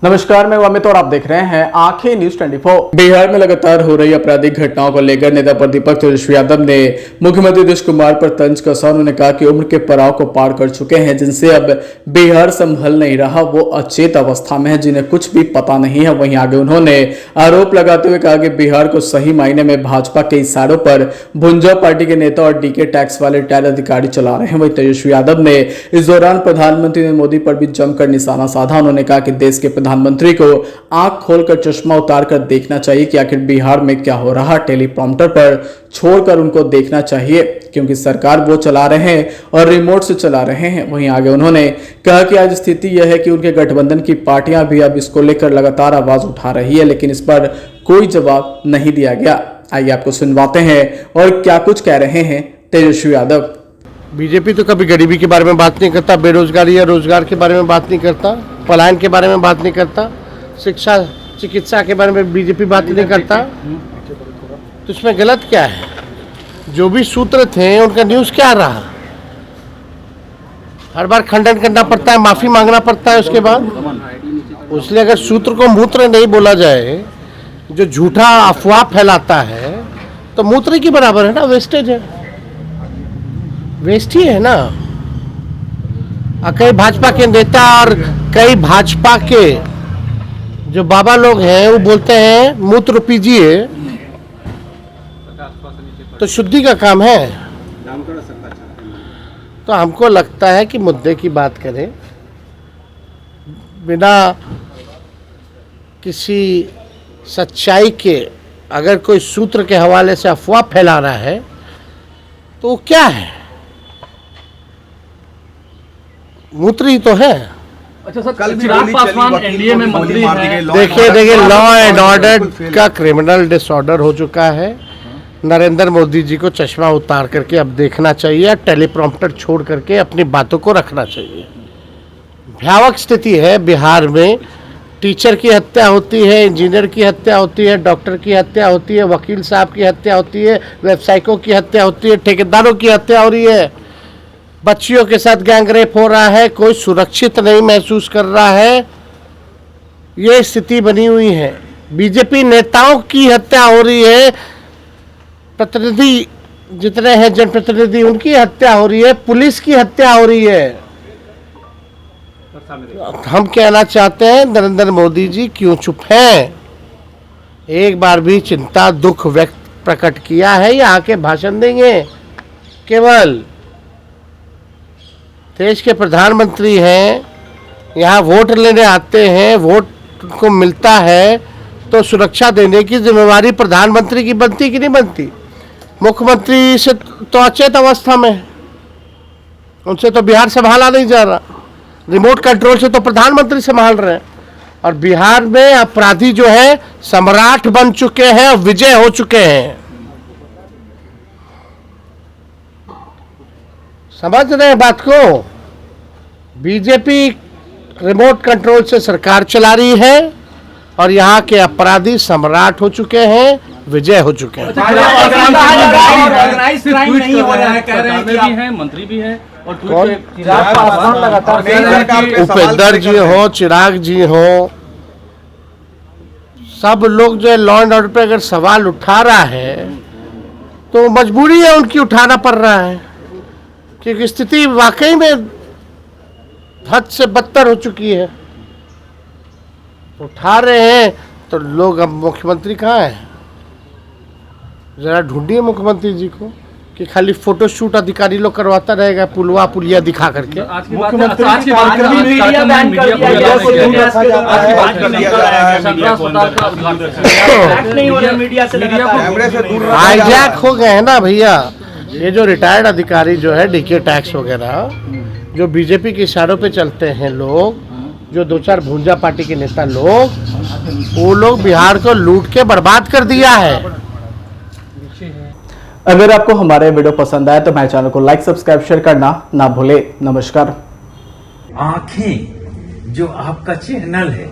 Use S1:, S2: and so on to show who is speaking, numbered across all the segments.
S1: नमस्कार, मैं अमित और आप देख रहे हैं आंखें न्यूज 24। बिहार में लगातार हो रही आपराधिक घटनाओं को लेकर नेता प्रतिपक्ष तेजस्वी यादव ने मुख्यमंत्री नीतीश कुमार पर तंज कसा। उन्होंने कहा कि उम्र के पड़ाव को पार कर चुके हैं, जिनसे अब बिहार संभल नहीं रहा, वो अचेत अवस्था में है, जिन्हें कुछ भी पता नहीं है। वहीं आगे उन्होंने आरोप लगाते हुए कहा कि बिहार को सही मायने में भाजपा के इशारों पर भुंजा पार्टी के नेता और डीके टैक्स वाले रिटायर्ड अधिकारी चला रहे हैं। वहीं तेजस्वी यादव ने इस दौरान प्रधानमंत्री नरेंद्र मोदी पर भी जमकर निशाना साधा। उन्होंने कहा कि देश के प्रधानमंत्री को आंख खोलकर चश्मा उतारकर देखना चाहिए कि आखिर बिहार में क्या हो रहा। टेलीप्रॉम्प्टर पर छोड़कर उनको देखना चाहिए, क्योंकि सरकार वो चला रहे हैं और रिमोट से चला रहे हैं। वहीं आगे उन्होंने कहा कि आज स्थिति यह है कि उनके गठबंधन की पार्टियां भी अब इसको लेकर लगातार आवाज उठा रही है, लेकिन इस पर कोई जवाब नहीं दिया गया। आइए आपको सुनवाते हैं और क्या कुछ कह रहे हैं तेजस्वी यादव।
S2: बीजेपी तो कभी गरीबी के बारे में बात नहीं करता, बेरोजगारी या रोजगार के बारे में बात नहीं करता, पलायन के बारे में बात नहीं करता, शिक्षा चिकित्सा के बारे में बीजेपी बात नहीं करता। तो इसमें गलत क्या है? जो भी सूत्र थे उनका न्यूज़ क्या रहा? हर बार खंडन करना पड़ता है, माफी मांगना पड़ता है उसके बाद। इसलिए अगर सूत्र को मूत्र नहीं बोला जाए, जो झूठा अफवाह फैलाता है, तो मूत्र की बराबर है ना, वेस्टेज है, वेस्ट ही है ना। कई भाजपा के नेता और कई भाजपा के जो बाबा लोग हैं वो बोलते हैं मूत्र पीजिए, तो शुद्धि का काम है। तो हमको लगता है कि मुद्दे की बात करें, बिना किसी सच्चाई के अगर कोई सूत्र के हवाले से अफवाह फैला रहा है तो वो क्या है? मूत्र ही तो है।
S3: अच्छा सर, कल चिराग पासवान एनडीए में मंत्री हैं।
S2: देखिए लॉ एंड ऑर्डर का क्रिमिनल डिसऑर्डर हो चुका है। नरेंद्र मोदी जी को चश्मा उतार करके अब देखना चाहिए, टेलीप्रॉम्प्टर छोड़ करके अपनी बातों को रखना चाहिए। भयावह स्थिति है बिहार में। टीचर की हत्या होती है, इंजीनियर की हत्या होती है, डॉक्टर की हत्या होती है, वकील साहब की हत्या होती है, व्यवसायिकों की हत्या होती है, ठेकेदारों की हत्या हो रही है, बच्चियों के साथ गैंगरेप हो रहा है, कोई सुरक्षित नहीं महसूस कर रहा है। ये स्थिति बनी हुई है। बीजेपी नेताओं की हत्या हो रही है, प्रतिनिधि जितने हैं जनप्रतिनिधि उनकी हत्या हो रही है, पुलिस की हत्या हो रही है। हम कहना चाहते हैं नरेंद्र मोदी जी क्यों चुप हैं? एक बार भी चिंता दुख व्यक्त प्रकट किया है या आके भाषण देंगे? केवल देश के प्रधानमंत्री हैं, यहाँ वोट लेने आते हैं, वोट को मिलता है तो सुरक्षा देने की जिम्मेवारी प्रधानमंत्री की बनती कि नहीं बनती? मुख्यमंत्री से तो अचेत अवस्था में है, उनसे तो बिहार संभाला नहीं जा रहा, रिमोट कंट्रोल से तो प्रधानमंत्री संभाल रहे हैं। और बिहार में अपराधी जो है सम्राट बन चुके हैं और विजय हो चुके हैं। समझ रहे हैं बात को? बीजेपी रिमोट कंट्रोल से सरकार चला रही है और यहाँ के अपराधी सम्राट हो चुके हैं, विजय हो चुके हैं।
S3: मंत्री भी है और
S2: उपेंद्र जी हो, चिराग जी हो, सब लोग जो है लॉ एंड ऑर्डर पे अगर सवाल उठा रहा है तो मजबूरी है उनकी, उठाना पड़ रहा है, क्योंकि स्थिति वाकई में हद से बदतर हो चुकी है। उठा रहे हैं तो लोग, अब मुख्यमंत्री कहाँ है? जरा ढूंढिए मुख्यमंत्री जी को कि खाली फोटोशूट अधिकारी लोग करवाता रहेगा पुलवा पुलिया दिखा करके। हाईजैक हो गए हैं ना भैया। ये जो रिटायर्ड अधिकारी जो है डीके टैक्स वगैरह, जो बीजेपी के इशारों पे चलते हैं लोग, जो दो चार भुंजा पार्टी के नेता लोग, वो लोग बिहार को लूट के बर्बाद कर दिया है।
S1: अगर आपको हमारे वीडियो पसंद आए तो हमारे चैनल को लाइक सब्सक्राइब शेयर करना ना भूले। नमस्कार।
S4: आंखें जो आपका चैनल है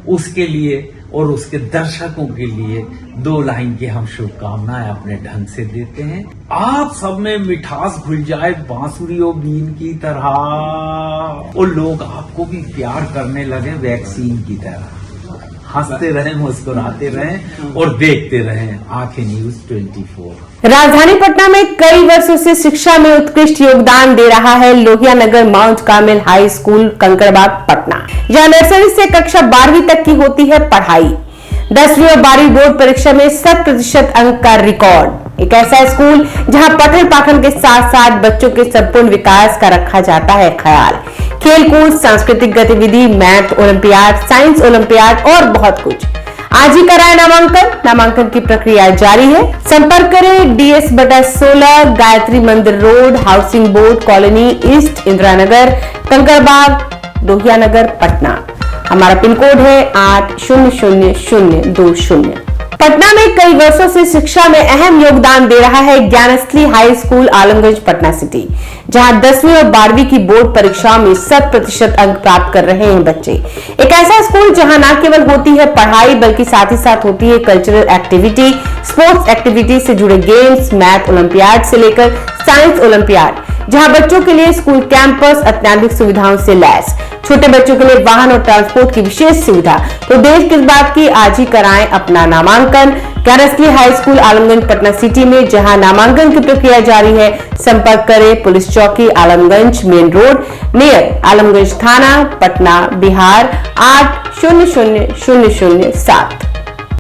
S4: उसके लिए और उसके दर्शकों के लिए 2 लाइन की हम शुभकामनाएं अपने ढंग से देते हैं। आप सब में मिठास घुल जाए बांसुरी और बीन की तरह, और लोग आपको भी प्यार करने लगे वैक्सीन की तरह। हंसते रहें, मुस्कुराते रहें और देखते रहें आंखें न्यूज 24।
S5: राजधानी पटना में कई वर्षों से शिक्षा में उत्कृष्ट योगदान दे रहा है Lohia Nagar Mount Carmel High School Kankarbagh Patna. यहां नर्सरी से कक्षा 12वीं तक की होती है पढ़ाई। 10वीं और 12वीं बोर्ड परीक्षा में 100% अंक का रिकॉर्ड। एक ऐसा स्कूल जहां पठन पाठन के साथ साथ बच्चों के संपूर्ण विकास का रखा जाता है ख्याल। खेलकूद, सांस्कृतिक गतिविधि, मैथ ओलंपियाड, साइंस ओलंपियाड और बहुत कुछ। आज ही कराए नामांकन की प्रक्रिया जारी है। संपर्क करें DS/16 Gayatri Mandir road, housing board colony east, Indira Nagar, Kankarbagh, Lohia Nagar, Patna. हमारा पिन कोड है 800020। पटना में कई वर्षों से शिक्षा में अहम योगदान दे रहा है Gyansthali high school Alamganj Patna city, जहां 10वीं और 12वीं की बोर्ड परीक्षाओं में 100% अंक प्राप्त कर रहे हैं बच्चे। एक ऐसा स्कूल जहां न केवल होती है पढ़ाई बल्कि साथ ही साथ होती है कल्चरल एक्टिविटी, स्पोर्ट्स एक्टिविटी से जुड़े गेम्स, मैथ ओलंपियाड से लेकर साइंस ओलंपियाड, जहां बच्चों के लिए स्कूल कैंपस अत्याधुनिक सुविधाओं से लैस, छोटे बच्चों के लिए वाहन और ट्रांसपोर्ट की विशेष सुविधा। तो देर किस बात की, आज ही कराएं अपना नामांकन Gyansthali high school Alamganj Patna city में, जहां नामांकन की प्रक्रिया जारी है। संपर्क करें पुलिस चौकी Alamganj main road near Alamganj थाना, पटना, बिहार 800007।